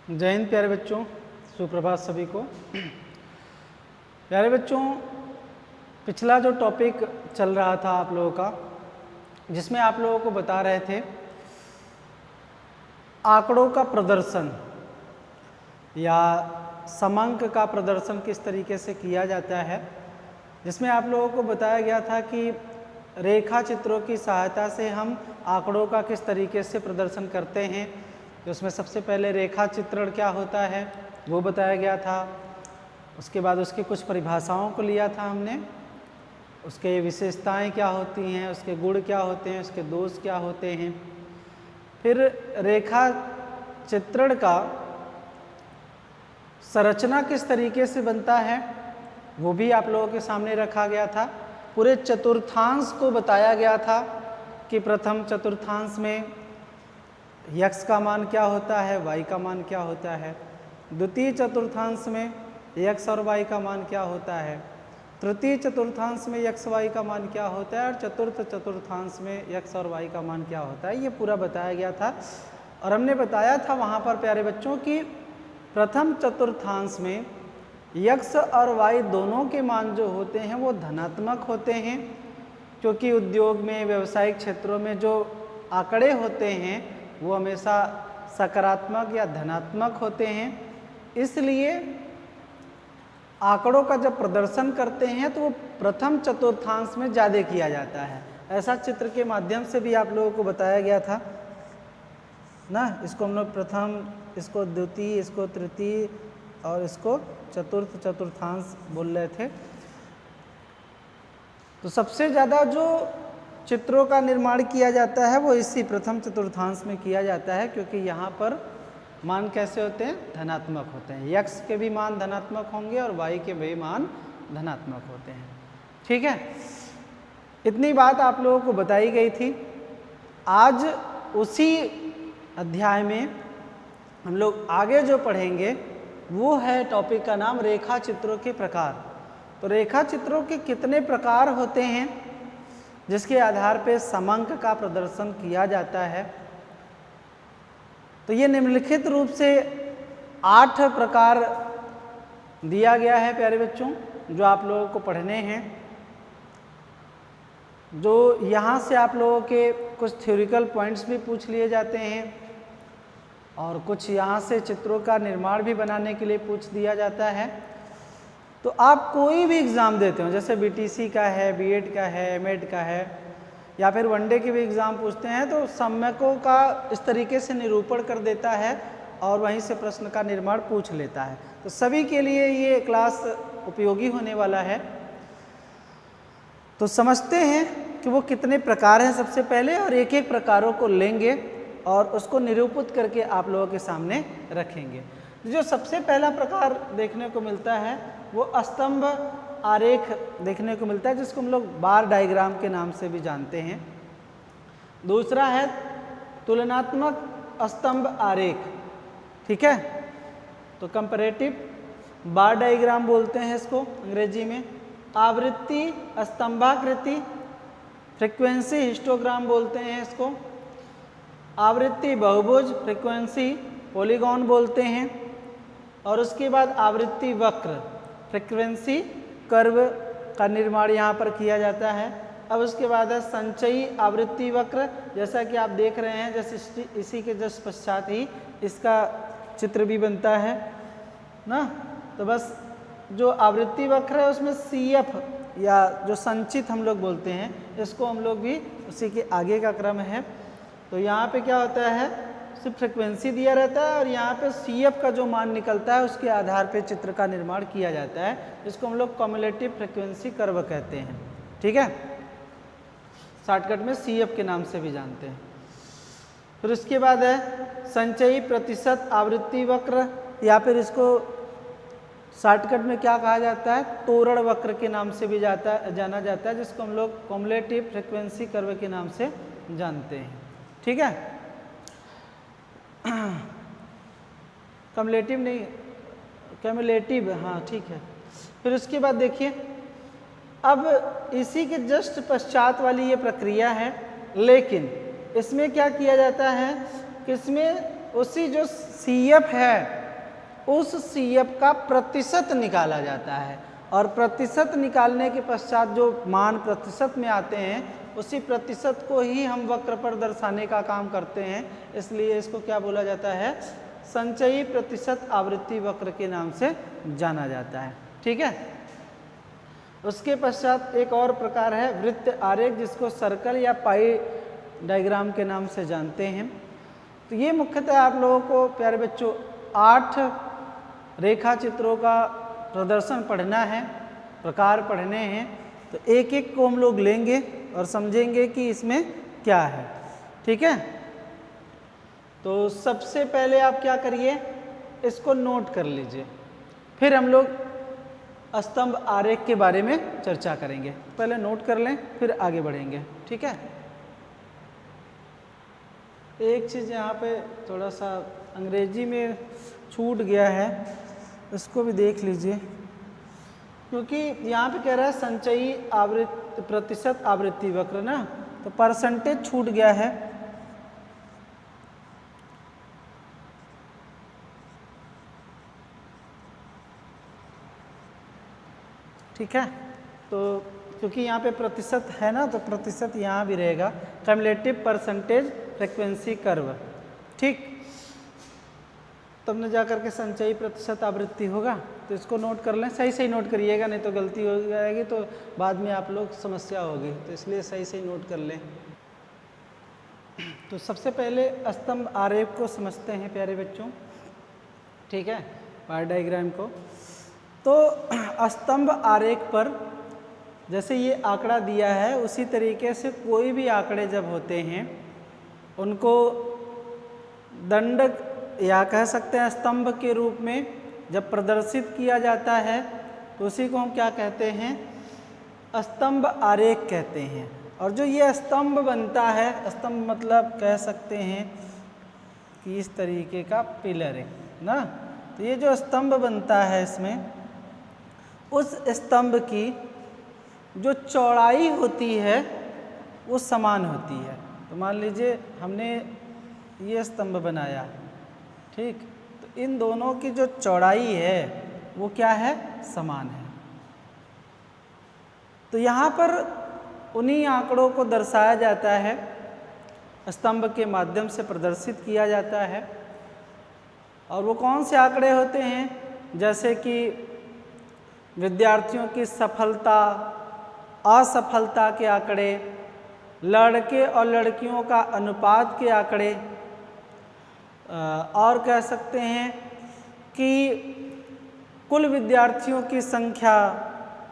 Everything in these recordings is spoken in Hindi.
जय हिंद प्यारे बच्चों, सुप्रभात सभी को। प्यारे बच्चों, पिछला जो टॉपिक चल रहा था आप लोगों का, जिसमें आप लोगों को बता रहे थे आंकड़ों का प्रदर्शन या समांक का प्रदर्शन किस तरीके से किया जाता है, जिसमें आप लोगों को बताया गया था कि रेखा चित्रों की सहायता से हम आंकड़ों का किस तरीके से प्रदर्शन करते हैं। उसमें सबसे पहले रेखा चित्रण क्या होता है वो बताया गया था। उसके बाद उसकी कुछ परिभाषाओं को लिया था हमने, उसके विशेषताएं क्या होती हैं, उसके गुण क्या होते हैं, उसके दोष क्या होते हैं। फिर रेखा चित्रण का संरचना किस तरीके से बनता है वो भी आप लोगों के सामने रखा गया था। पूरे चतुर्थांश को बताया गया था कि प्रथम चतुर्थांश में x का मान क्या होता है, y का मान क्या होता है, द्वितीय चतुर्थांश में x और y का मान क्या होता है, तृतीय चतुर्थांश में x y का मान क्या होता है, और चतुर्थ चतुर्थांश में x और y का मान क्या होता है। ये पूरा बताया गया था। और हमने बताया था वहाँ पर प्यारे बच्चों कि प्रथम चतुर्थांश में x और y दोनों के मान जो होते हैं वो धनात्मक होते हैं, क्योंकि उद्योग में, व्यावसायिक क्षेत्रों में जो आंकड़े होते हैं वो हमेशा सकारात्मक या धनात्मक होते हैं। इसलिए आंकड़ों का जब प्रदर्शन करते हैं तो वो प्रथम चतुर्थांश में ज़्यादा किया जाता है। ऐसा चित्र के माध्यम से भी आप लोगों को बताया गया था ना। इसको हम लोग प्रथम, इसको द्वितीय, इसको तृतीय और इसको चतुर्थ चतुर्थांश बोल रहे थे। तो सबसे ज़्यादा जो चित्रों का निर्माण किया जाता है वो इसी प्रथम चतुर्थांश में किया जाता है, क्योंकि यहाँ पर मान कैसे होते हैं, धनात्मक होते हैं। x के भी मान धनात्मक होंगे और y के भी मान धनात्मक होते हैं। ठीक है, इतनी बात आप लोगों को बताई गई थी। आज उसी अध्याय में हम लोग आगे जो पढ़ेंगे वो है, टॉपिक का नाम रेखा चित्रों के प्रकार। तो रेखा चित्रों के कितने प्रकार होते हैं जिसके आधार पे समांक का प्रदर्शन किया जाता है। तो ये निम्नलिखित रूप से 8 प्रकार दिया गया है प्यारे बच्चों, जो आप लोगों को पढ़ने हैं। जो यहाँ से आप लोगों के कुछ थ्योरिकल पॉइंट्स भी पूछ लिए जाते हैं और कुछ यहाँ से चित्रों का निर्माण भी बनाने के लिए पूछ दिया जाता है। तो आप कोई भी एग्ज़ाम देते हो, जैसे बीटीसी का है, बीएड का है, एमएड का है, या फिर वनडे के भी एग्ज़ाम पूछते हैं, तो सम्यकों का इस तरीके से निरूपण कर देता है और वहीं से प्रश्न का निर्माण पूछ लेता है। तो सभी के लिए ये क्लास उपयोगी होने वाला है। तो समझते हैं कि वो कितने प्रकार हैं सबसे पहले, और एक एक प्रकारों को लेंगे और उसको निरूपित करके आप लोगों के सामने रखेंगे। जो सबसे पहला प्रकार देखने को मिलता है वो स्तंभ आरेख देखने को मिलता है, जिसको हम लोग बार डायग्राम के नाम से भी जानते हैं। दूसरा है तुलनात्मक स्तंभ आरेख। ठीक है, तो कंपैरेटिव बार डायग्राम बोलते हैं इसको अंग्रेजी में। आवृत्ति स्तंभाकृति, फ्रीक्वेंसी हिस्टोग्राम बोलते हैं इसको। आवृत्ति बहुभुज, फ्रीक्वेंसी पॉलीगॉन बोलते हैं। और उसके बाद आवृत्ति वक्र, फ्रीक्वेंसी कर्व का निर्माण यहाँ पर किया जाता है। अब उसके बाद है संचयी आवृत्ति वक्र, जैसा कि आप देख रहे हैं, जैसे इसी के जस्ट पश्चात ही इसका चित्र भी बनता है ना। तो बस जो आवृत्ति वक्र है उसमें CF या जो संचित हम लोग बोलते हैं, इसको हम लोग भी उसी के आगे का क्रम है। तो यहाँ पे क्या होता है, सिर्फ फ्रिक्वेंसी दिया रहता है और यहाँ पे CF का जो मान निकलता है उसके आधार पे चित्र का निर्माण किया जाता है, जिसको हम लोग कम्युलेटिव फ्रिक्वेंसी कर्व कहते हैं। ठीक है, शॉर्टकट में CF के नाम से भी जानते हैं। फिर उसके बाद है संचयी प्रतिशत आवृत्ति वक्र, या फिर इसको शॉर्टकट में क्या कहा जाता है, तोरण वक्र के नाम से भी जाना जाता है, जिसको हम लोग कम्युलेटिव फ्रिक्वेंसी कर्व के नाम से जानते हैं। ठीक है, कम्युलेटिव नहीं, क्यूमुलेटिव, हाँ ठीक है। फिर उसके बाद देखिए, अब इसी के जस्ट पश्चात वाली ये प्रक्रिया है, लेकिन इसमें क्या किया जाता है कि इसमें उसी जो CF है उस CF का प्रतिशत निकाला जाता है, और प्रतिशत निकालने के पश्चात जो मान प्रतिशत में आते हैं उसी प्रतिशत को ही हम वक्र पर दर्शाने का काम करते हैं, इसलिए इसको क्या बोला जाता है, संचयी प्रतिशत आवृत्ति वक्र के नाम से जाना जाता है। ठीक है। उसके पश्चात एक और प्रकार है वृत्त आरेख, जिसको सर्कल या पाई डायग्राम के नाम से जानते हैं। तो ये मुख्यतः आप लोगों को प्यारे बच्चों 8 रेखा चित्रों का प्रदर्शन पढ़ना है, प्रकार पढ़ने हैं। तो एक एक को हम लोग लेंगे और समझेंगे कि इसमें क्या है। ठीक है। तो सबसे पहले आप क्या करिए, इसको नोट कर लीजिए, फिर हम लोग स्तंभ आरेख के बारे में चर्चा करेंगे। पहले नोट कर लें फिर आगे बढ़ेंगे। ठीक है। एक चीज़ यहाँ पे थोड़ा सा अंग्रेजी में छूट गया है, इसको भी देख लीजिए, क्योंकि यहाँ पे कह रहा है संचयी आवृत्ति प्रतिशत आवृत्ति वक्र ना, तो परसेंटेज छूट गया है। ठीक है। तो क्योंकि यहाँ पे प्रतिशत है ना, तो प्रतिशत यहाँ भी रहेगा, कम्युलेटिव परसेंटेज फ्रीक्वेंसी कर्व। ठीक, तब न जा करके संचयी प्रतिशत आवृत्ति होगा। तो इसको नोट कर लें, सही सही नोट करिएगा, नहीं तो गलती हो जाएगी तो बाद में आप लोग समस्या होगी, तो इसलिए सही सही नोट कर लें। तो सबसे पहले स्तंभ आरेख को समझते हैं प्यारे बच्चों। ठीक है, पाई डायग्राम को। तो स्तंभ आरेख पर जैसे ये आंकड़ा दिया है उसी तरीके से कोई भी आंकड़े जब होते हैं उनको दंड या कह सकते हैं स्तंभ के रूप में जब प्रदर्शित किया जाता है तो उसी को हम क्या कहते हैं, स्तंभ आरेख कहते हैं। और जो ये स्तंभ बनता है, स्तंभ मतलब कह सकते हैं कि इस तरीके का पिलर है ना, तो ये जो स्तंभ बनता है इसमें उस स्तंभ की जो चौड़ाई होती है वो समान होती है। तो मान लीजिए हमने ये स्तंभ बनाया, ठीक, तो इन दोनों की जो चौड़ाई है वो क्या है, समान है। तो यहाँ पर उन्हीं आंकड़ों को दर्शाया जाता है, स्तंभ के माध्यम से प्रदर्शित किया जाता है। और वो कौन से आंकड़े होते हैं, जैसे कि विद्यार्थियों की सफलता असफलता के आंकड़े, लड़के और लड़कियों का अनुपात के आंकड़े, और कह सकते हैं कि कुल विद्यार्थियों की संख्या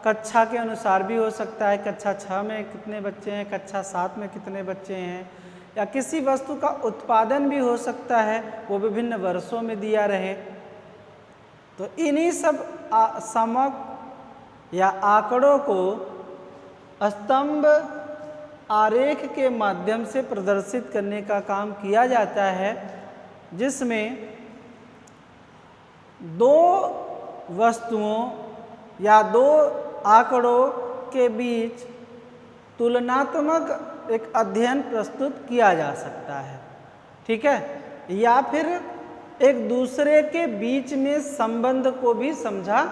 कक्षा के अनुसार भी हो सकता है, कक्षा 6 में कितने बच्चे हैं, कक्षा 7 में कितने बच्चे हैं, या किसी वस्तु का उत्पादन भी हो सकता है वो विभिन्न वर्षों में दिया रहे। तो इन्हीं सब समक या आंकड़ों को स्तंभ आरेख के माध्यम से प्रदर्शित करने का काम किया जाता है, जिसमें दो वस्तुओं या दो आंकड़ों के बीच तुलनात्मक एक अध्ययन प्रस्तुत किया जा सकता है। ठीक है, या फिर एक दूसरे के बीच में संबंध को भी समझा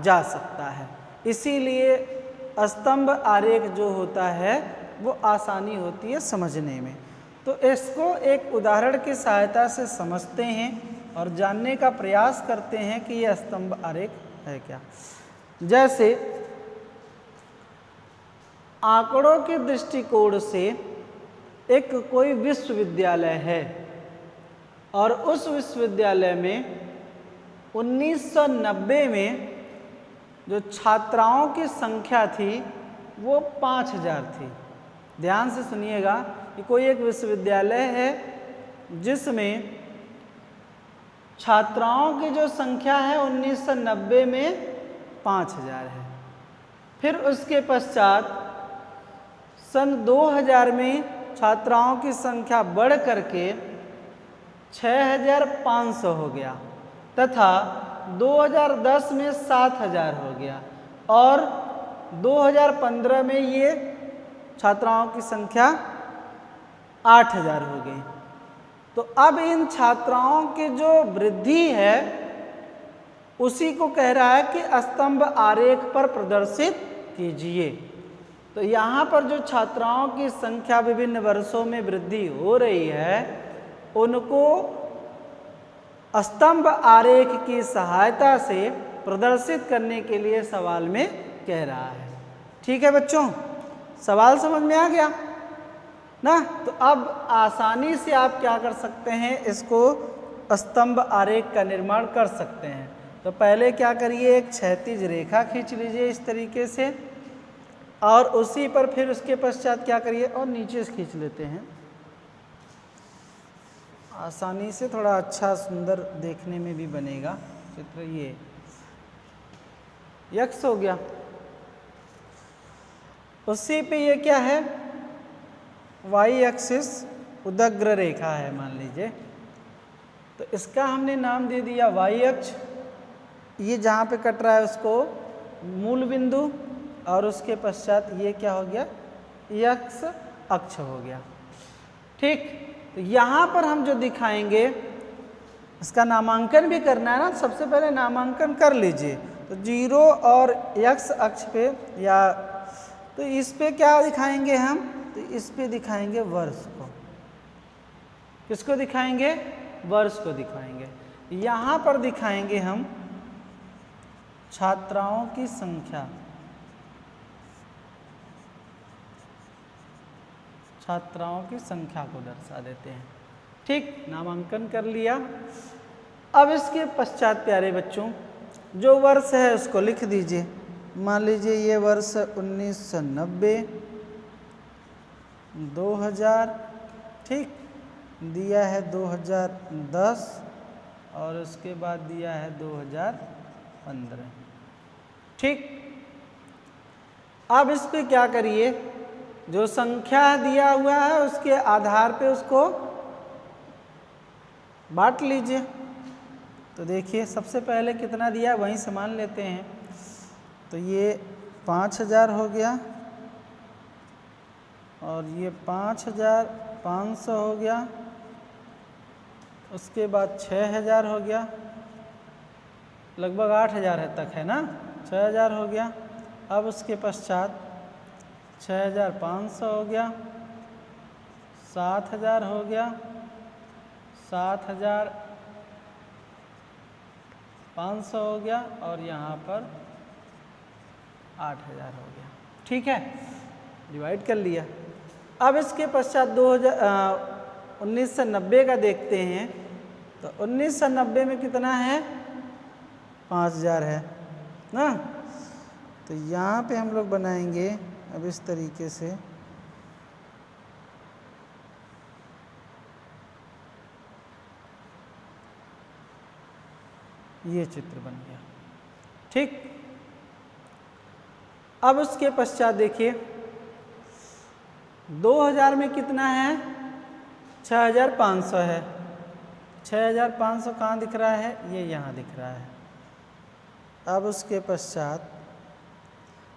जा सकता है। इसीलिए स्तंभ आरेख जो होता है वो आसानी होती है समझने में। तो इसको एक उदाहरण की सहायता से समझते हैं और जानने का प्रयास करते हैं कि यह स्तंभ आरेख है क्या। जैसे आंकड़ों के दृष्टिकोण से एक कोई विश्वविद्यालय है और उस विश्वविद्यालय में 1990 में जो छात्राओं की संख्या थी वो 5000 थी। ध्यान से सुनिएगा कि कोई एक विश्वविद्यालय है जिसमें छात्राओं की जो संख्या है 1990 में 5000 है। फिर उसके पश्चात सन 2000 में छात्राओं की संख्या बढ़ करके 6500 हो गया तथा 2010 में 7000 हो गया और 2015 में ये छात्राओं की संख्या 8000 हो गई। तो अब इन छात्राओं की जो वृद्धि है उसी को कह रहा है कि स्तंभ आरेख पर प्रदर्शित कीजिए। तो यहाँ पर जो छात्राओं की संख्या विभिन्न वर्षों में वृद्धि हो रही है उनको स्तंभ आरेख की सहायता से प्रदर्शित करने के लिए सवाल में कह रहा है। ठीक है बच्चों, सवाल समझ में आ गया ना? तो अब आसानी से आप क्या कर सकते हैं, इसको स्तंभ आरेख का निर्माण कर सकते हैं। तो पहले क्या करिए, एक क्षैतिज रेखा खींच लीजिए इस तरीके से, और उसी पर फिर उसके पश्चात क्या करिए, और नीचे से खींच लेते हैं आसानी से, थोड़ा अच्छा सुंदर देखने में भी बनेगा चित्र। ये यक्स हो गया, उसी पे ये क्या है, वाई एक्सिस उदग्र रेखा है मान लीजिए। तो इसका हमने नाम दे दिया वाई अक्ष। ये जहाँ पे कट रहा है उसको मूल बिंदु, और उसके पश्चात ये क्या हो गया, यक्स अक्ष हो गया। ठीक, तो यहाँ पर हम जो दिखाएंगे इसका नामांकन भी करना है ना, सबसे पहले नामांकन कर लीजिए। तो 0 और यक्स अक्ष पे, या तो इस पे क्या दिखाएंगे हम, तो इस पे दिखाएंगे वर्ष को। किसको दिखाएंगे, वर्ष को दिखाएंगे। यहाँ पर दिखाएंगे हम छात्राओं की संख्या, छात्राओं की संख्या को दर्शा देते हैं। ठीक, नामांकन कर लिया। अब इसके पश्चात प्यारे बच्चों जो वर्ष है उसको लिख दीजिए। मान लीजिए ये वर्ष 1990, 2000, ठीक, दिया है 2010, और उसके बाद दिया है 2015। ठीक, अब इस पे क्या करिए, जो संख्या दिया हुआ है उसके आधार पे उसको बांट लीजिए। तो देखिए सबसे पहले कितना दिया है वहीं से मान लेते हैं। तो ये 5000 हो गया, और ये 5500 हो गया, उसके बाद 6000 हो गया, लगभग 8000 है तक है ना, 6000 हो गया। अब उसके पश्चात 6500 हो गया, 7000 हो गया, 7500 हो गया, और यहाँ पर 8000 हो गया। ठीक है, डिवाइड कर लिया। अब इसके पश्चात 1990 का देखते हैं। तो 1990 में कितना है, 5000 है ना। तो यहाँ पे हम लोग बनाएंगे अब इस तरीके से, ये चित्र बन गया। ठीक, अब उसके पश्चात देखिए 2000 में कितना है, 6500 है। 6500 कहाँ दिख रहा है, ये यहाँ दिख रहा है। अब उसके पश्चात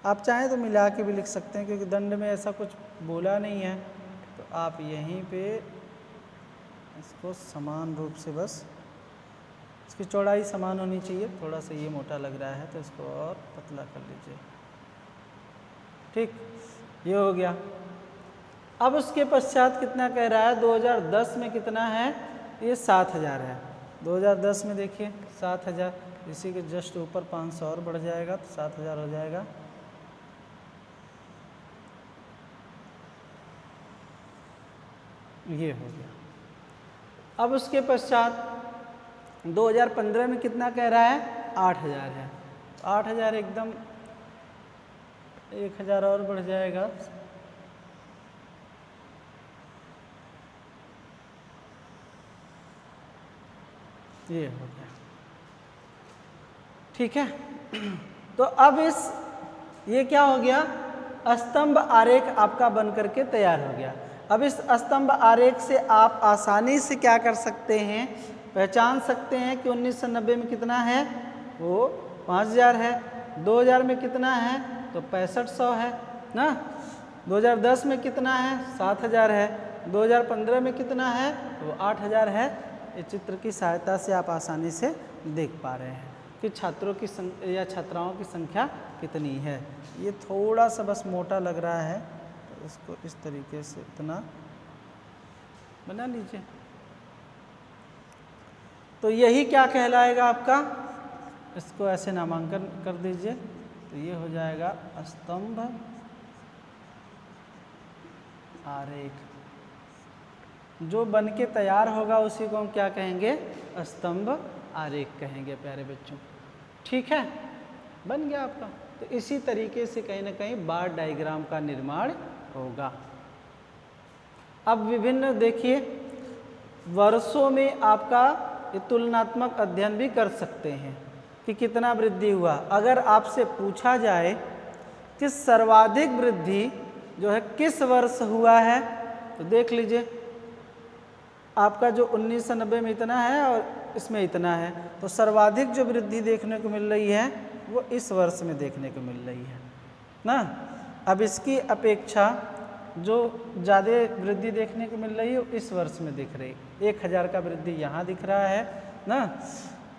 आप चाहें तो मिला के भी लिख सकते हैं, क्योंकि दंड में ऐसा कुछ बोला नहीं है। तो आप यहीं पे इसको समान रूप से, बस इसकी चौड़ाई समान होनी चाहिए। थोड़ा सा ये मोटा लग रहा है तो इसको और पतला कर लीजिए। ठीक, ये हो गया। अब उसके पश्चात कितना कह रहा है, 2010 में कितना है, ये 7000 है। 2010 में देखिए 7000, इसी के जस्ट ऊपर 500 और बढ़ जाएगा तो 7000 हो जाएगा। ये हो गया। अब उसके पश्चात 2015 में कितना कह रहा है, 8000 है। 8000 एकदम 1000 और बढ़ जाएगा। ये हो गया। ठीक है, तो अब ये क्या हो गया, स्तंभ आरेख आपका बन करके तैयार हो गया। अब इस स्तंभ आरेख से आप आसानी से क्या कर सकते हैं, पहचान सकते हैं कि 1990 में कितना है, वो 5000 है। 2000 में कितना है, तो 6500 है ना। 2010 में कितना है, 7000 है। 2015 में कितना है, वो 8000 है। इस चित्र की सहायता से आप आसानी से देख पा रहे हैं कि छात्रों की या छात्राओं की संख्या कितनी है। ये थोड़ा सा बस मोटा लग रहा है, तो इसको इस तरीके से इतना बना लीजिए। तो यही क्या कहलाएगा आपका, इसको ऐसे नामांकन कर दीजिए, तो ये हो जाएगा स्तंभ आरेख। जो बन के तैयार होगा उसी को हम क्या कहेंगे, स्तंभ आरेख कहेंगे प्यारे बच्चों। ठीक है, बन गया आपका। तो इसी तरीके से कहीं ना कहीं बार डायग्राम का निर्माण होगा। अब विभिन्न देखिए वर्षों में आपका ये तुलनात्मक अध्ययन भी कर सकते हैं कि कितना वृद्धि हुआ। अगर आपसे पूछा जाए कि सर्वाधिक वृद्धि जो है किस वर्ष हुआ है, तो देख लीजिए आपका जो 1990 में इतना है और इसमें इतना है, तो सर्वाधिक जो वृद्धि देखने को मिल रही है वो इस वर्ष में देखने को मिल रही है ना। अब इसकी अपेक्षा जो ज़्यादा वृद्धि देखने को मिल रही है इस वर्ष में दिख रही है। 1000 का वृद्धि यहाँ दिख रहा है ना,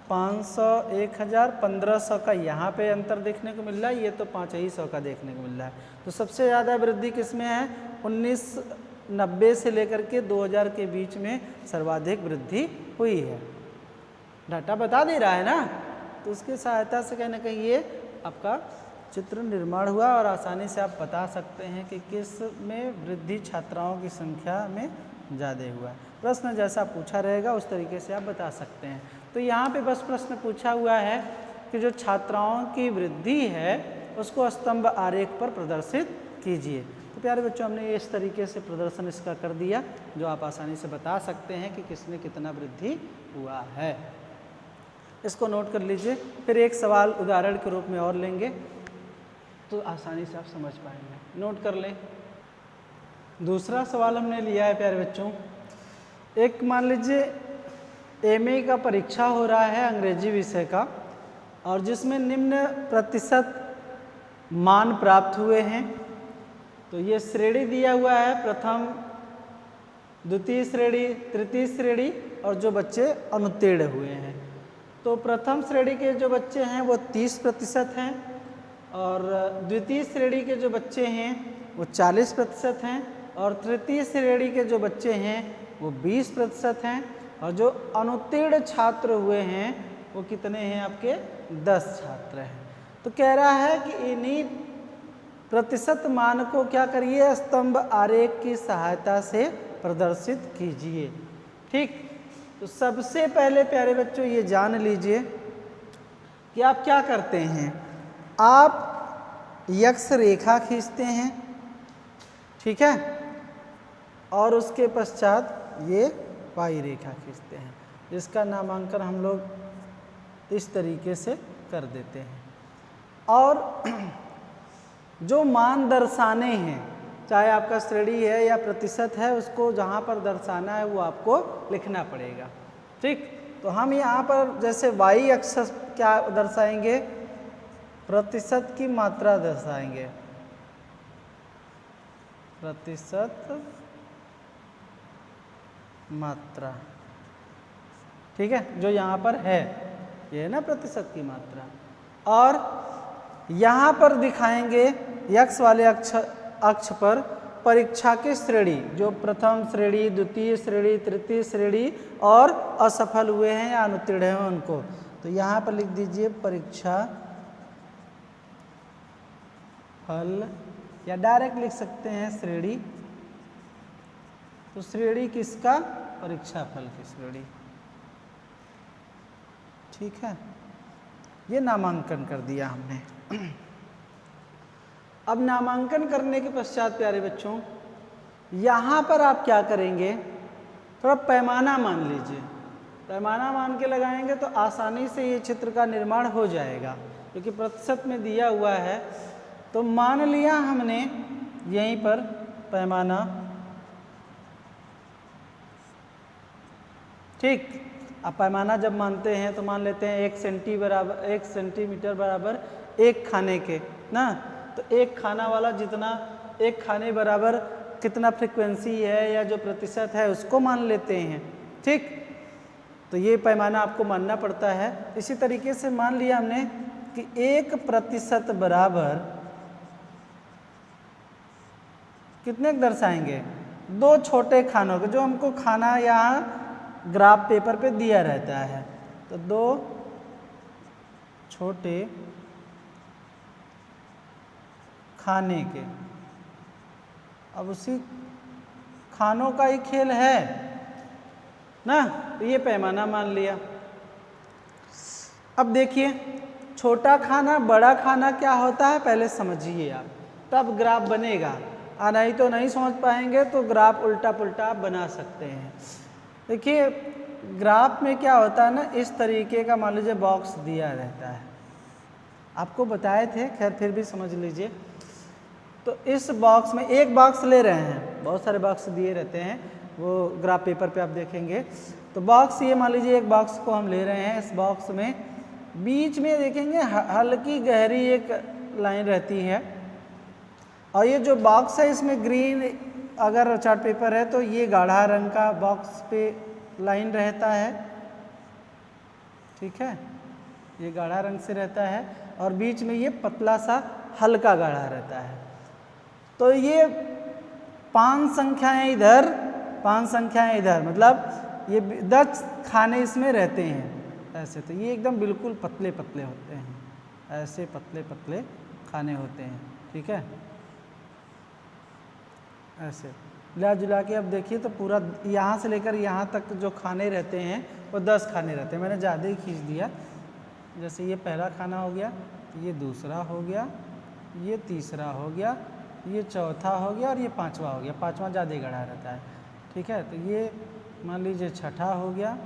500, 1000, 1500 का यहाँ पे अंतर देखने को मिल रहा है, ये तो 500 का देखने को मिल रहा है। तो सबसे ज़्यादा वृद्धि किसमें है, 1990 से लेकर के 2000 के बीच में सर्वाधिक वृद्धि हुई है। डाटा बता दे रहा है ना, तो उसकी सहायता से कहीं ना कहीं ये आपका चित्र निर्माण हुआ और आसानी से आप बता सकते हैं कि किस में वृद्धि छात्राओं की संख्या में ज़्यादा हुआ है। प्रश्न जैसा पूछा रहेगा उस तरीके से आप बता सकते हैं। तो यहाँ पे बस प्रश्न पूछा हुआ है कि जो छात्राओं की वृद्धि है उसको स्तंभ आरेख पर प्रदर्शित कीजिए। तो प्यारे बच्चों, हमने इस तरीके से प्रदर्शन इसका कर दिया जो आप आसानी से बता सकते हैं कि किसमें कितना वृद्धि हुआ है। इसको नोट कर लीजिए। फिर एक सवाल उदाहरण के रूप में और लेंगे तो आसानी से आप समझ पाएंगे। नोट कर लें। दूसरा सवाल हमने लिया है प्यारे बच्चों, एक मान लीजिए एमए का परीक्षा हो रहा है अंग्रेजी विषय का और जिसमें निम्न प्रतिशत मान प्राप्त हुए हैं। तो ये श्रेणी दिया हुआ है, प्रथम, द्वितीय श्रेणी, तृतीय श्रेणी और जो बच्चे अनुत्तीर्ण हुए हैं। तो प्रथम श्रेणी के जो बच्चे हैं वो 30% हैं और द्वितीय श्रेणी के जो बच्चे हैं वो 40% हैं और तृतीय श्रेणी के जो बच्चे हैं वो 20% हैं और जो अनुत्तीर्ण छात्र हुए हैं वो कितने हैं आपके, 10 छात्र हैं। तो कह रहा है कि इन्हीं प्रतिशत मान को क्या करिए, स्तंभ आरेख की सहायता से प्रदर्शित कीजिए। ठीक, तो सबसे पहले प्यारे बच्चों ये जान लीजिए कि आप क्या करते हैं, आप यक्ष रेखा खींचते हैं, ठीक है, और उसके पश्चात ये पाई रेखा खींचते हैं, जिसका नामांकन हम लोग इस तरीके से कर देते हैं। और जो मान दर्शाने हैं, चाहे आपका श्रेणी है या प्रतिशत है, उसको जहाँ पर दर्शाना है वो आपको लिखना पड़ेगा। ठीक, तो हम यहाँ पर जैसे वाई अक्ष क्या दर्शाएंगे, प्रतिशत की मात्रा दर्शाएंगे, प्रतिशत मात्रा, ठीक है, जो यहाँ पर है ये है ना प्रतिशत की मात्रा। और यहाँ पर दिखाएंगे यक्ष वाले अक्ष पर परीक्षा की श्रेणी, जो प्रथम श्रेणी, द्वितीय श्रेणी, तृतीय श्रेणी और असफल हुए हैं या अनुत्तीर्ण हैं उनको। तो यहाँ पर लिख दीजिए परीक्षा फल, या डायरेक्ट लिख सकते हैं श्रेणी। तो श्रेणी किसका, परीक्षा फल की श्रेणी। ठीक है, ये नामांकन कर दिया हमने। अब नामांकन करने के पश्चात प्यारे बच्चों यहाँ पर आप क्या करेंगे, थोड़ा पैमाना मान लीजिए। पैमाना मान के लगाएंगे तो आसानी से ये चित्र का निर्माण हो जाएगा, क्योंकि प्रतिशत में दिया हुआ है। तो मान लिया हमने यहीं पर पैमाना, ठीक। अब पैमाना जब मानते हैं तो मान लेते हैं 1 सेंटीमीटर बराबर 1 खाने के ना। तो 1 खाना वाला जितना 1 खाने बराबर कितना फ्रीक्वेंसी है या जो प्रतिशत है उसको मान लेते हैं, ठीक। तो ये पैमाना आपको मानना पड़ता है। इसी तरीके से मान लिया हमने कि 1% बराबर कितने दर्शाएंगे, 2 छोटे खानों के, जो हमको खाना यहाँ ग्राफ पेपर पे दिया रहता है। तो 2 छोटे खाने के, अब उसी खानों का ही खेल है ना, तो ये पैमाना मान लिया। अब देखिए छोटा खाना बड़ा खाना क्या होता है पहले समझिए आप, तब ग्राफ बनेगा। नहीं तो नहीं समझ पाएंगे तो ग्राफ उल्टा पुल्टा आप बना सकते हैं। देखिए ग्राफ में क्या होता है ना, इस तरीके का मान लीजिए बॉक्स दिया रहता है, आपको बताए थे, खैर फिर भी समझ लीजिए। तो इस बॉक्स में एक बॉक्स ले रहे हैं, बहुत सारे बॉक्स दिए रहते हैं, वो ग्राफ पेपर पे आप देखेंगे। तो बॉक्स ये मान लीजिए एक बॉक्स को हम ले रहे हैं, इस बॉक्स में बीच में देखेंगे हल्की गहरी एक लाइन रहती है, और ये जो बॉक्स है इसमें ग्रीन अगर चार्ट पेपर है तो ये गाढ़ा रंग का बॉक्स पे लाइन रहता है, ठीक है, ये गाढ़ा रंग से रहता है, और बीच में ये पतला सा हल्का गाढ़ा रहता है। तो ये 5 संख्याएं इधर 5 संख्याएं इधर, मतलब ये 10 खाने इसमें रहते हैं ऐसे। तो ये एकदम बिल्कुल पतले पतले होते हैं, ऐसे पतले पतले खाने होते हैं, ठीक है, ऐसे मिला जुला के। अब देखिए तो पूरा यहाँ से लेकर यहाँ तक जो खाने रहते हैं वो 10 खाने रहते हैं। मैंने ज़्यादा ही खींच दिया, जैसे ये पहला खाना हो गया, ये दूसरा हो गया, ये तीसरा हो गया, ये चौथा हो गया, और ये 5वां हो गया। 5वां ज़्यादा गढ़ा रहता है, ठीक है। तो ये मान लीजिए 6ठा हो गया,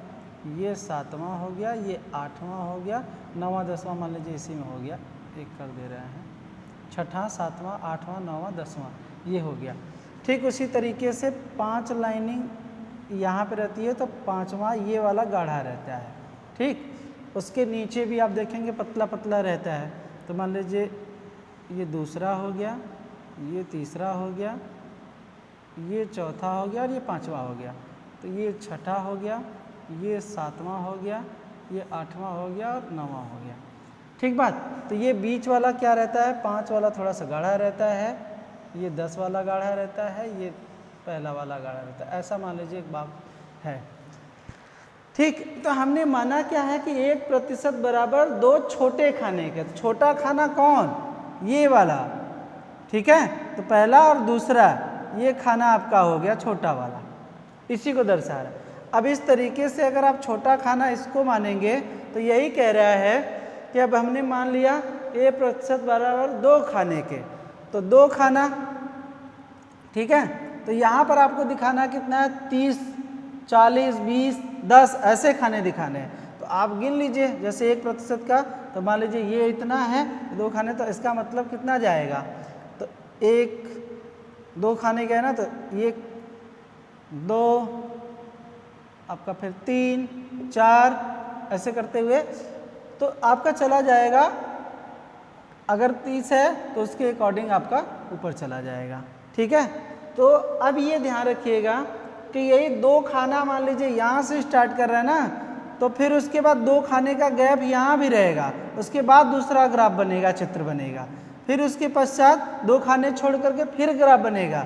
ये 7वां हो गया, ये 8वां हो गया, 9वां 10वां मान लीजिए इसी में हो गया, एक कर दे रहे हैं, 6ठा 7वां 8वां 9वां 10वां ये हो गया। ठीक उसी तरीके से 5 लाइनिंग यहाँ पे रहती है, तो 5वां ये वाला गाढ़ा रहता है, ठीक। उसके नीचे भी आप देखेंगे पतला पतला रहता है। तो मान लीजिए ये दूसरा हो गया, ये तीसरा हो गया, ये चौथा हो गया, और ये 5वां हो गया। तो ये 6ठा हो गया, ये 7वां हो गया, ये 8वां हो गया, और 9वां हो गया, ठीक बात। तो ये बीच वाला क्या रहता है, 5 वाला थोड़ा सा गाढ़ा रहता है, ये 10 वाला गाढ़ा रहता है, ये पहला वाला गाढ़ा रहता है, ऐसा मान लीजिए एक बात है, ठीक। तो हमने माना क्या है कि 1% बराबर 2 छोटे खाने के। तो छोटा खाना कौन, ये वाला, ठीक है। तो पहला और दूसरा ये खाना आपका हो गया छोटा वाला, इसी को दर्शा रहा है। अब इस तरीके से अगर आप छोटा खाना इसको मानेंगे तो यही कह रहा है कि अब हमने मान लिया 1% बराबर 2 खाने के, तो 2 खाना, ठीक है। तो यहाँ पर आपको दिखाना कितना है, 30 40 20 10 ऐसे खाने दिखाने हैं। तो आप गिन लीजिए, जैसे 1% का, तो मान लीजिए ये इतना है 2 खाने, तो इसका मतलब कितना जाएगा, तो 1 2 खाने का है ना, तो ये 2 आपका, फिर 3 4 ऐसे करते हुए तो आपका चला जाएगा, अगर 30 है तो उसके अकॉर्डिंग आपका ऊपर चला जाएगा, ठीक है। तो अब ये ध्यान रखिएगा कि यही 2 खाना मान लीजिए यहाँ से स्टार्ट कर रहा है ना, तो फिर उसके बाद 2 खाने का गैप यहाँ भी रहेगा, उसके बाद दूसरा ग्राफ बनेगा, चित्र बनेगा, फिर उसके पश्चात 2 खाने छोड़ करके फिर ग्राफ बनेगा।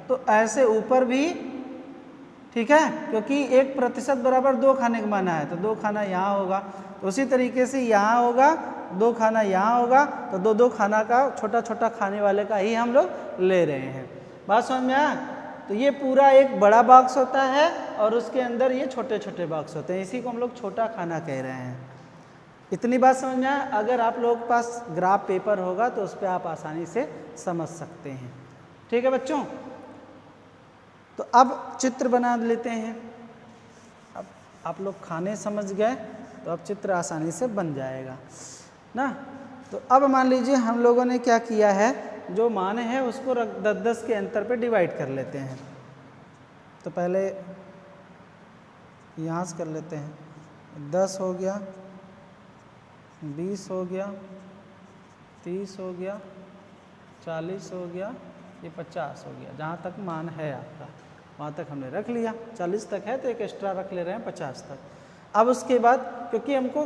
तो ऐसे ऊपर भी, ठीक है, क्योंकि 1% बराबर 2 खाने का माना है, तो 2 खाना यहाँ होगा। तो उसी तरीके से यहाँ होगा, 2 खाना यहाँ होगा, तो 2 खाना का छोटा छोटा खाने वाले का ही हम लोग ले रहे हैं। बात समझ में आया। तो ये पूरा एक बड़ा बॉक्स होता है और उसके अंदर ये छोटे छोटे बॉक्स होते हैं, इसी को हम लोग छोटा खाना कह रहे हैं। इतनी बात समझ में आया। अगर आप लोगों के पास ग्राफ पेपर होगा तो उस पर आप आसानी से समझ सकते हैं, ठीक है बच्चों। तो अब चित्र बना लेते हैं। अब आप लोग खाने समझ गए तो अब चित्र आसानी से बन जाएगा ना। तो अब मान लीजिए हम लोगों ने क्या किया है, जो मान है उसको 10-10 के अंतर पे डिवाइड कर लेते हैं। तो पहले यहाँ से कर लेते हैं, 10 हो गया, 20 हो गया, 30 हो गया, 40 हो गया, ये 50 हो गया, जहाँ तक मान है आपका वहाँ तक हमने रख लिया। 40 तक है तो एक एक्स्ट्रा रख ले रहे हैं 50 तक। अब उसके बाद क्योंकि हमको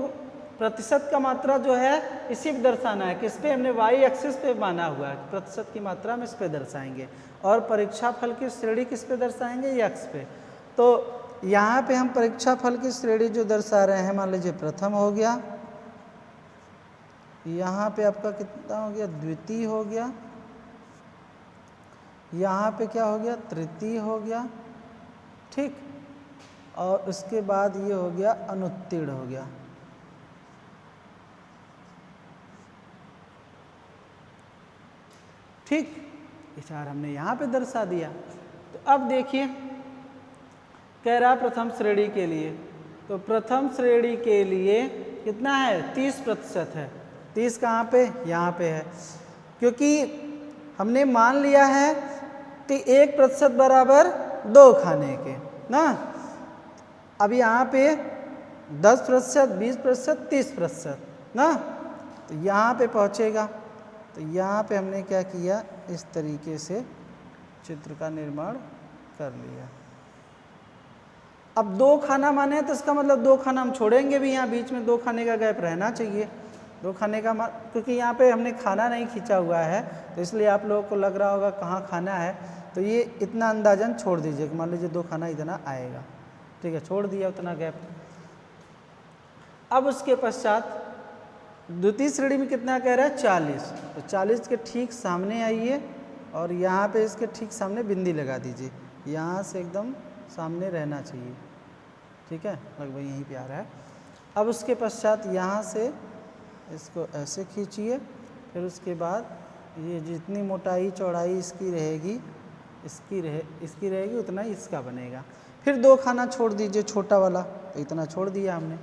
प्रतिशत का मात्रा जो है इसी पे दर्शाना है, किस पे, हमने वाई एक्सिस पे माना हुआ है, प्रतिशत की मात्रा हम इस पे दर्शाएंगे, और परीक्षा फल की श्रेणी किस पे दर्शाएंगे, ये एक्स पे। तो यहाँ पे हम परीक्षा फल की श्रेणी जो दर्शा रहे हैं, मान लीजिए प्रथम हो गया, यहाँ पे आपका कितना हो गया, द्वितीय हो गया, यहाँ पे क्या हो गया, तृतीय हो गया, ठीक, और उसके बाद ये हो गया अनुत्तीर्ण हो गया। ठीक, ये चार हमने यहाँ पे दर्शा दिया। तो अब देखिए कह रहा प्रथम श्रेणी के लिए, तो प्रथम श्रेणी के लिए कितना है, 30% है। 30 कहाँ पे, यहाँ पे है, क्योंकि हमने मान लिया है कि 1% बराबर 2 खाने के ना। अब यहाँ पे 10%, 20%, 30% ना, तो यहाँ पे पहुँचेगा। तो यहाँ पे हमने क्या किया, इस तरीके से चित्र का निर्माण कर लिया। अब 2 खाना माने तो इसका मतलब 2 खाना हम छोड़ेंगे भी, यहाँ बीच में 2 खाने का गैप रहना चाहिए। 2 खाने का क्योंकि यहाँ पे हमने खाना नहीं खींचा हुआ है, तो इसलिए आप लोगों को लग रहा होगा कहाँ खाना है, तो ये इतना अंदाजन छोड़ दीजिए, मान लीजिए 2 खाना इतना आएगा, ठीक है, छोड़ दिया उतना गैप। अब उसके पश्चात द्वितीय श्रेणी में कितना कह रहा है, 40, तो 40 के ठीक सामने आइए और यहाँ पे इसके ठीक सामने बिंदी लगा दीजिए, यहाँ से एकदम सामने रहना चाहिए, ठीक है, लगभग यहीं पे आ रहा है। अब उसके पश्चात यहाँ से इसको ऐसे खींचिए, फिर उसके बाद ये जितनी मोटाई चौड़ाई इसकी रहेगी, इसकी रहेगी उतना ही इसका बनेगा। फिर 2 खाना छोड़ दीजिए छोटा वाला, तो इतना छोड़ दिया हमने।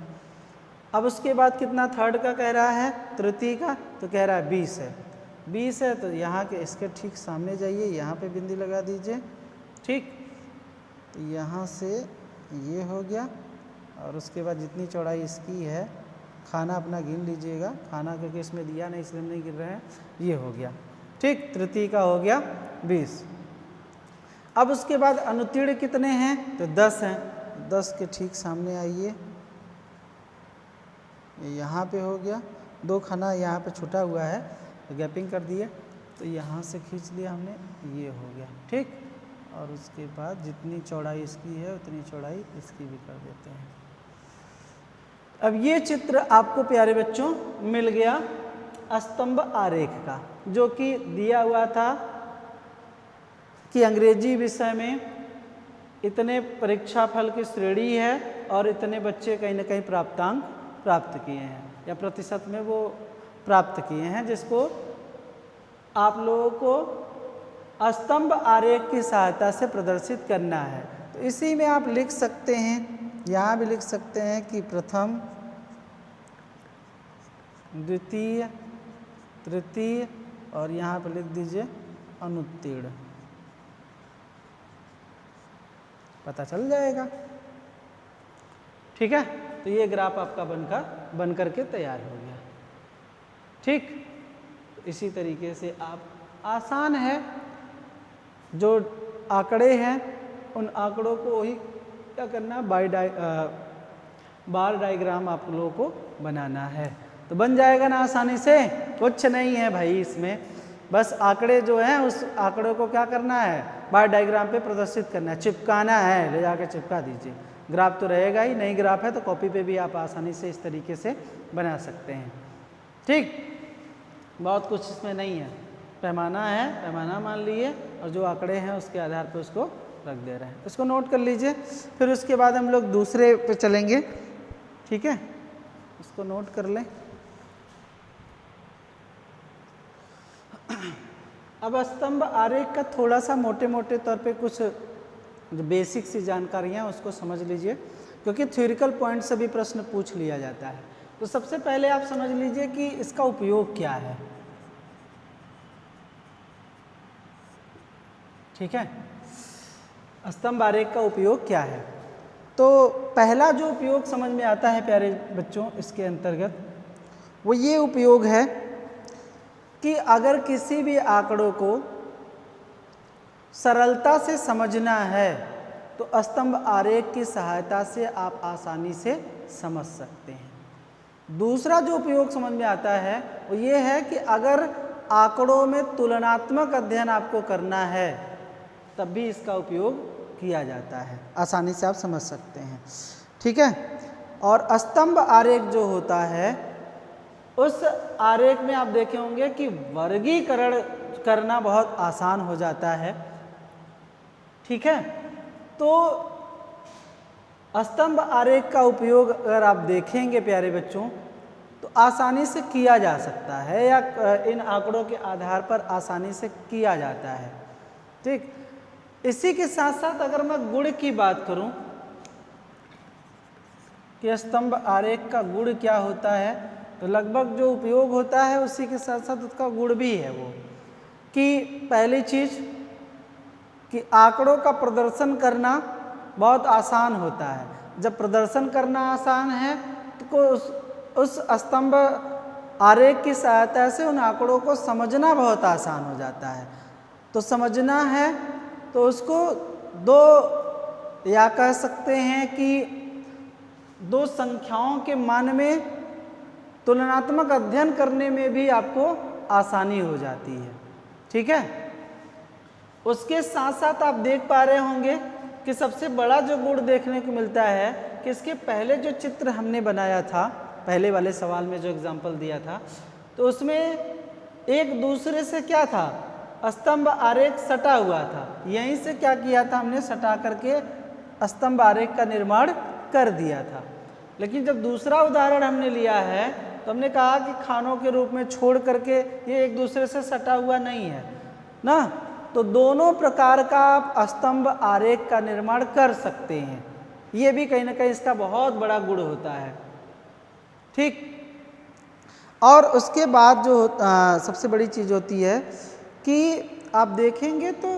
अब उसके बाद कितना थर्ड का कह रहा है, तृतीय का, तो कह रहा है 20 है। 20 है तो यहाँ के इसके ठीक सामने जाइए, यहाँ पे बिंदी लगा दीजिए, ठीक, तो यहाँ से ये हो गया। और उसके बाद जितनी चौड़ाई इसकी है, खाना अपना गिन लीजिएगा, खाना क्योंकि इसमें दिया नहीं इसलिए हम नहीं गिन रहे हैं, ये हो गया, ठीक, तृतीय का हो गया 20। अब उसके बाद अनुत्तीर्ण कितने हैं, तो 10 हैं। 10 के ठीक सामने आइए, यहाँ पे हो गया, 2 खाना यहाँ पे छूटा हुआ है तो गैपिंग कर दिए, तो यहाँ से खींच लिया हमने, ये हो गया, ठीक। और उसके बाद जितनी चौड़ाई इसकी है उतनी चौड़ाई इसकी भी कर देते हैं। अब ये चित्र आपको प्यारे बच्चों मिल गया स्तंभ आरेख का, जो कि दिया हुआ था कि अंग्रेजी विषय में इतने परीक्षाफल की श्रेणी है और इतने बच्चे कहीं ना कहीं प्राप्तांक प्राप्त किए हैं या प्रतिशत में वो प्राप्त किए हैं, जिसको आप लोगों को स्तंभ आरेख की सहायता से प्रदर्शित करना है। तो इसी में आप लिख सकते हैं, यहाँ भी लिख सकते हैं कि प्रथम, द्वितीय, तृतीय, और यहाँ पर लिख दीजिए अनुत्तीर्ण, पता चल जाएगा, ठीक है। तो ये ग्राफ आपका बन करके तैयार हो गया, ठीक। इसी तरीके से आप, आसान है, जो आंकड़े हैं उन आंकड़ों को ही क्या करना, बार डायग्राम आप लोगों को बनाना है, तो बन जाएगा ना आसानी से, कुछ नहीं है भाई इसमें, बस आंकड़े जो हैं उस आंकड़ों को क्या करना है, बार डायग्राम पे प्रदर्शित करना है, चिपकाना है, ले जाके चिपका दीजिए। ग्राफ तो रहेगा ही, नहीं ग्राफ है तो कॉपी पे भी आप आसानी से इस तरीके से बना सकते हैं, ठीक। बहुत कुछ इसमें नहीं है, पैमाना है, पैमाना मान लिए और जो आंकड़े हैं उसके आधार पर उसको रख दे रहे हैं, इसको नोट कर लीजिए। फिर उसके बाद हम लोग दूसरे पे चलेंगे, ठीक है, इसको नोट कर लें। अब स्तंभ आरेख का थोड़ा सा मोटे मोटे तौर पे कुछ जो बेसिक सी जानकारियाँ उसको समझ लीजिए, क्योंकि थ्योरिकल पॉइंट से भी प्रश्न पूछ लिया जाता है। तो सबसे पहले आप समझ लीजिए कि इसका उपयोग क्या है, ठीक है, स्तंभ आरेख का उपयोग क्या है। तो पहला जो उपयोग समझ में आता है प्यारे बच्चों इसके अंतर्गत, वो ये उपयोग है कि अगर किसी भी आंकड़ों को सरलता से समझना है तो स्तंभ आरेख की सहायता से आप आसानी से समझ सकते हैं। दूसरा जो उपयोग समझ में आता है वो ये है कि अगर आंकड़ों में तुलनात्मक अध्ययन आपको करना है तब भी इसका उपयोग किया जाता है, आसानी से आप समझ सकते हैं। ठीक है। और स्तंभ आरेख जो होता है उस आरेख में आप देखे होंगे कि वर्गीकरण करना बहुत आसान हो जाता है। ठीक है। तो स्तंभ आरेख का उपयोग अगर आप देखेंगे प्यारे बच्चों तो आसानी से किया जा सकता है या इन आंकड़ों के आधार पर आसानी से किया जाता है। ठीक। इसी के साथ साथ अगर मैं गुण की बात करूं कि स्तंभ आरेख का गुण क्या होता है तो लगभग जो उपयोग होता है उसी के साथ साथ उसका गुण भी है वो कि पहली चीज कि आंकड़ों का प्रदर्शन करना बहुत आसान होता है। जब प्रदर्शन करना आसान है तो उस स्तंभ आरेख की सहायता से उन आंकड़ों को समझना बहुत आसान हो जाता है। तो समझना है तो उसको दो या कह सकते हैं कि दो संख्याओं के मान में तुलनात्मक अध्ययन करने में भी आपको आसानी हो जाती है। ठीक है। उसके साथ साथ आप देख पा रहे होंगे कि सबसे बड़ा जो गुण देखने को मिलता है कि इसके पहले जो चित्र हमने बनाया था, पहले वाले सवाल में जो एग्जाम्पल दिया था, तो उसमें एक दूसरे से क्या था, स्तंभ आरेख सटा हुआ था। यहीं से क्या किया था हमने, सटा करके स्तंभ आरेख का निर्माण कर दिया था। लेकिन जब दूसरा उदाहरण हमने लिया है तो हमने कहा कि खानों के रूप में छोड़ करके ये एक दूसरे से सटा हुआ नहीं है ना, तो दोनों प्रकार का आप स्तंभ आरेख का निर्माण कर सकते हैं। ये भी कहीं ना कहीं इसका बहुत बड़ा गुण होता है। ठीक। और उसके बाद जो सबसे बड़ी चीज़ होती है कि आप देखेंगे तो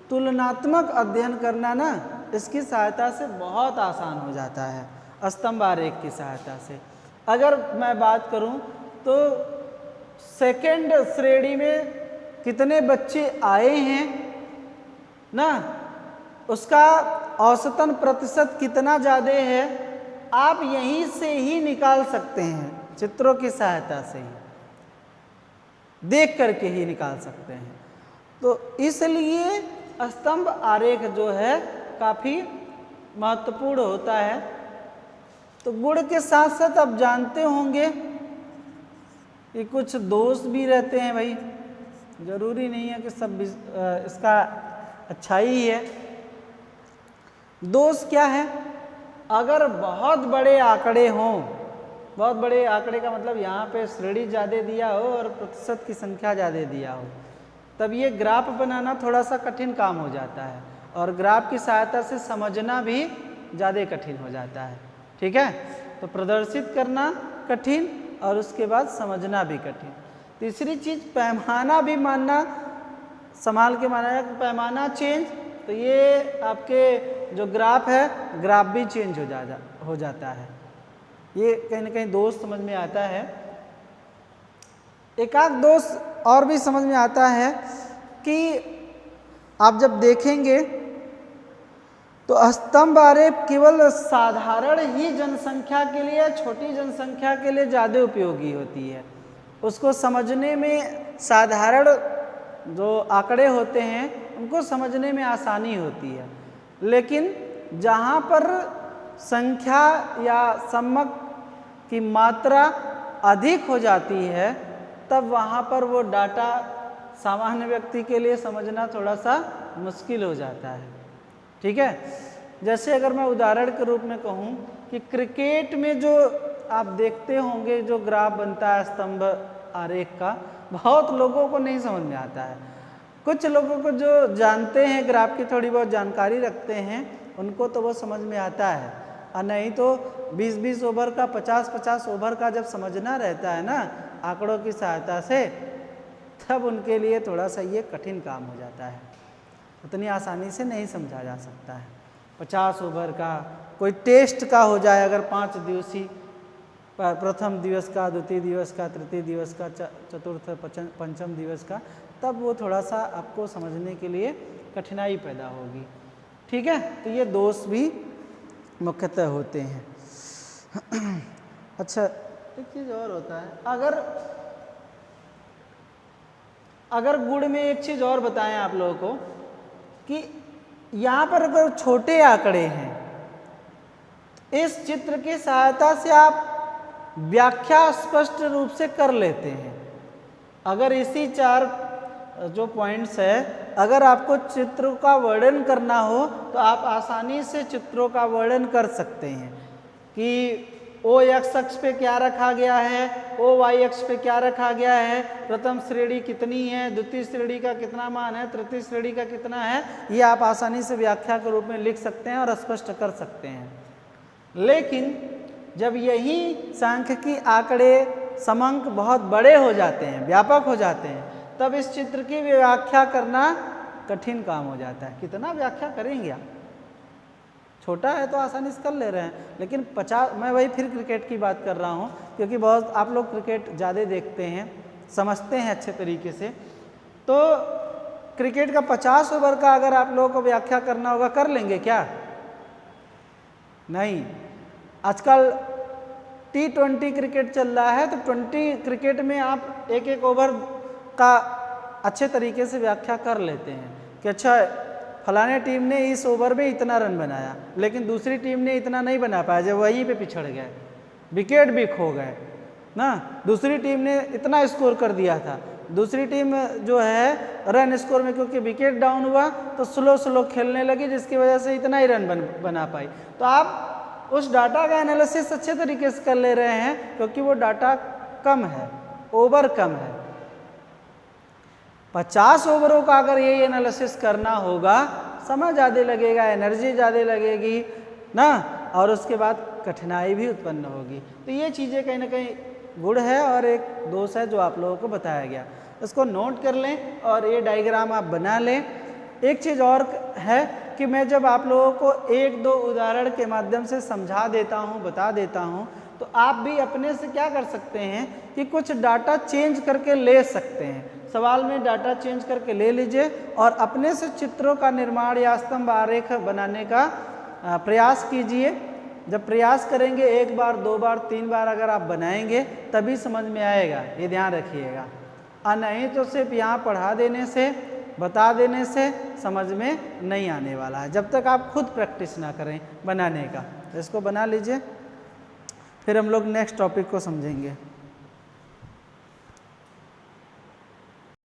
तुलनात्मक अध्ययन करना ना इसकी सहायता से बहुत आसान हो जाता है, स्तंभ आरेख की सहायता से। अगर मैं बात करूं तो सेकंड श्रेणी में कितने बच्चे आए हैं ना, उसका औसतन प्रतिशत कितना ज़्यादा है, आप यहीं से ही निकाल सकते हैं, चित्रों की सहायता से ही, देख करके ही निकाल सकते हैं। तो इसलिए स्तंभ आरेख जो है काफ़ी महत्वपूर्ण होता है। तो गुण के साथ साथ आप जानते होंगे कि कुछ दोष भी रहते हैं भाई, जरूरी नहीं है कि सब इसका अच्छाई ही है। दोष क्या है, अगर बहुत बड़े आंकड़े हों, बहुत बड़े आंकड़े का मतलब यहाँ पे श्रेणी ज़्यादा दिया हो और प्रतिशत की संख्या ज़्यादा दिया हो, तब ये ग्राफ बनाना थोड़ा सा कठिन काम हो जाता है और ग्राफ की सहायता से समझना भी ज़्यादा कठिन हो जाता है। ठीक है। तो प्रदर्शित करना कठिन और उसके बाद समझना भी कठिन। तीसरी चीज़ पैमाना भी मानना, संभाल के माना जाए, पैमाना चेंज, तो ये आपके जो ग्राफ है ग्राफ भी चेंज हो जाता है। ये कहीं ना कहीं दोष समझ में आता है। एक आध दोष और भी समझ में आता है कि आप जब देखेंगे तो स्तंभ आरेख केवल साधारण ही जनसंख्या के लिए, छोटी जनसंख्या के लिए ज़्यादा उपयोगी होती है। उसको समझने में, साधारण जो आंकड़े होते हैं उनको समझने में आसानी होती है। लेकिन जहाँ पर संख्या या सम्मक की मात्रा अधिक हो जाती है तब वहाँ पर वो डाटा सामान्य व्यक्ति के लिए समझना थोड़ा सा मुश्किल हो जाता है। ठीक है। जैसे अगर मैं उदाहरण के रूप में कहूँ कि क्रिकेट में जो आप देखते होंगे जो ग्राफ बनता है स्तंभ आरेख का, बहुत लोगों को नहीं समझ में आता है। कुछ लोगों को जो जानते हैं, ग्राफ की थोड़ी बहुत जानकारी रखते हैं, उनको तो वो समझ में आता है, और नहीं तो 20-20 ओवर का, 50-50 ओवर का जब समझना रहता है ना आंकड़ों की सहायता से, तब उनके लिए थोड़ा सा ये कठिन काम हो जाता है। उतनी आसानी से नहीं समझा जा सकता है। 50 ओवर का कोई टेस्ट का हो जाए, अगर 5 दिवसीय, प्रथम दिवस का, द्वितीय दिवस का, तृतीय दिवस का, चतुर्थ पंचम दिवस का, तब वो थोड़ा सा आपको समझने के लिए कठिनाई पैदा होगी। ठीक है, तो ये दोष भी मुख्यतः होते हैं। अच्छा, एक चीज़ और होता है, अगर गुण में एक चीज़ और बताएं आप लोगों को कि यहाँ पर अगर छोटे आंकड़े हैं, इस चित्र की सहायता से आप व्याख्या स्पष्ट रूप से कर लेते हैं। अगर इसी 4 जो पॉइंट्स है, अगर आपको चित्र का वर्णन करना हो तो आप आसानी से चित्रों का वर्णन कर सकते हैं कि ओ एक्स अक्ष पे क्या रखा गया है, ओ वाई अक्ष पे क्या रखा गया है, प्रथम श्रेणी कितनी है, द्वितीय श्रेणी का कितना मान है, तृतीय श्रेणी का कितना है, ये आप आसानी से व्याख्या के रूप में लिख सकते हैं और स्पष्ट कर सकते हैं। लेकिन जब यही सांख्यिकी आंकड़े समांक बहुत बड़े हो जाते हैं, व्यापक हो जाते हैं, तब इस चित्र की व्याख्या करना कठिन काम हो जाता है। कितना व्याख्या करेंगे आप? छोटा है तो आसानी से कर ले रहे हैं, लेकिन 50, मैं वही फिर क्रिकेट की बात कर रहा हूँ क्योंकि बहुत आप लोग क्रिकेट ज़्यादा देखते हैं, समझते हैं अच्छे तरीके से। तो क्रिकेट का 50 ओवर का अगर आप लोगों को व्याख्या करना होगा, कर लेंगे क्या? नहीं। आजकल T20 क्रिकेट चल रहा है, तो 20 क्रिकेट में आप एक एक ओवर का अच्छे तरीके से व्याख्या कर लेते हैं कि अच्छा फलाने टीम ने इस ओवर में इतना रन बनाया, लेकिन दूसरी टीम ने इतना नहीं बना पाया, जब वहीं पे पिछड़ गए, विकेट भी खो गए ना। दूसरी टीम ने इतना स्कोर कर दिया था, दूसरी टीम जो है रन स्कोर में क्योंकि विकेट डाउन हुआ तो स्लो खेलने लगी, जिसकी वजह से इतना ही रन बना पाई। तो आप उस डाटा का एनालिसिस अच्छे तरीके से कर ले रहे हैं क्योंकि वो डाटा कम है, ओवर कम है। 50 ओवरों का अगर ये एनालिसिस करना होगा, समय ज़्यादा लगेगा, एनर्जी ज़्यादा लगेगी ना, और उसके बाद कठिनाई भी उत्पन्न होगी। तो ये चीज़ें कहीं ना कहीं गुण है और एक दोष है जो आप लोगों को बताया गया। इसको नोट कर लें और ये डायग्राम आप बना लें। एक चीज़ और है कि मैं जब आप लोगों को 1-2 उदाहरण के माध्यम से समझा देता हूँ, बता देता हूँ, तो आप भी अपने से क्या कर सकते हैं कि कुछ डाटा चेंज करके ले सकते हैं। सवाल में डाटा चेंज करके ले लीजिए और अपने से चित्रों का निर्माण या स्तंभ आरेख बनाने का प्रयास कीजिए। जब प्रयास करेंगे 1 बार, 2 बार, 3 बार अगर आप बनाएंगे तभी समझ में आएगा, ये ध्यान रखिएगा। और नहीं तो सिर्फ यहाँ पढ़ा देने से, बता देने से समझ में नहीं आने वाला है, जब तक आप खुद प्रैक्टिस ना करें बनाने का। इसको बना लीजिए, फिर हम लोग नेक्स्ट टॉपिक को समझेंगे।